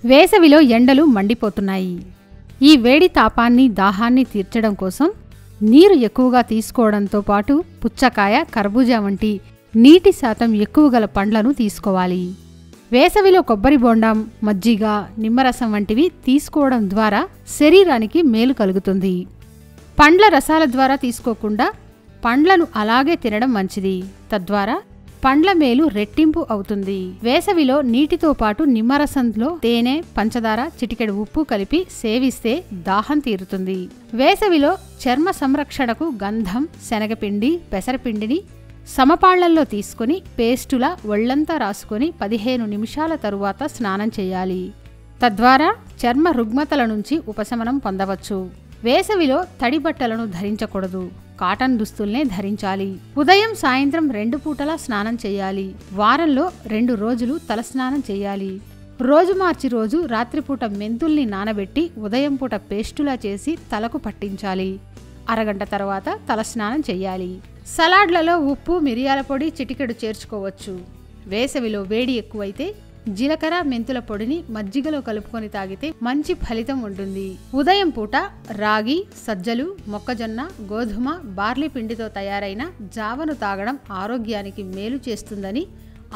వేసవిలో ఎండలు మండిపోతున్నాయి. ఈ వేడి తాపాన్ని దాహాన్ని తీర్చడం కోసం నీరు ఎక్కువగా తీసుకోవడంతో పాటు పుచ్చకాయ, కర్బూజా వంటి నీటి శాతం ఎక్కువ గల పండ్లను తీసుకోవాలి. వేసవిలో కొబ్బరి బోండం, మజ్జిగ, నిమ్మరసం వంటివి తీసుకోవడం ద్వారా శరీరానికి మేలు కలుగుతుంది. పండ్ల రసాల ద్వారా తీసుకోకుండా పండ్లను అలాగే తినడం మంచిది. తద్వారా పండ్ల మేలు రెట్టింపు అవుతుంది. వేసవిలో నీటితో పాటు నిమ్మరసంలో తేనె, పంచదార, చిటికెడు ఉప్పు కలిపి సేవిస్తే దాహం తీరుతుంది. వేసవిలో చర్మ సంరక్షణకు గంధం, శనగపిండి, పెసరపిండిని సమపాళ్లల్లో తీసుకుని పేస్టులా ఒళ్లంతా రాసుకొని 15 నిమిషాల తరువాత స్నానం చేయాలి. తద్వారా చర్మ రుగ్మతల నుంచి ఉపశమనం పొందవచ్చు. వేసవిలో తడి బట్టలను ధరించకూడదు. కాటన్ దుస్తుల్నే ధరించాలి. ఉదయం, సాయంత్రం 2 పూటలా స్నానం చేయాలి. వారంలో 2 రోజులు తలస్నానం చేయాలి. రోజు మార్చి రోజు రాత్రిపూట మెంతుల్ని నానబెట్టి ఉదయం పూట పేస్టులా చేసి తలకు పట్టించాలి. అరగంట తర్వాత తలస్నానం చెయ్యాలి. సలాడ్లలో ఉప్పు, మిరియాల పొడి చిటికెడు చేర్చుకోవచ్చు. వేసవిలో వేడి ఎక్కువైతే జీలకర్ర, మెంతుల పొడిని మజ్జిగలో కలుపుకొని తాగితే మంచి ఫలితం ఉంటుంది. ఉదయం పూట రాగి, సజ్జలు, మొక్కజొన్న, గోధుమ, బార్లీ పిండితో తయారైన జావను తాగడం ఆరోగ్యానికి మేలు చేస్తుందని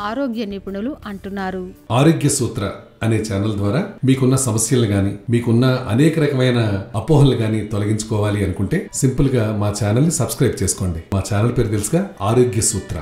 ఆరోగ్య నిపుణులు అంటున్నారు. ఆరోగ్య సూత్ర అనే ఛానల్ ద్వారా మీకున్న సమస్యలు గాని, మీకున్న అనేక రకమైన అపోహలు గాని తొలగించుకోవాలి అనుకుంటే సింపుల్ గా మా ఛానల్ ని సబ్స్క్రైబ్ చేసుకోండి. మా ఛానల్ పేరు తెలుసుగా, ఆరోగ్య సూత్ర.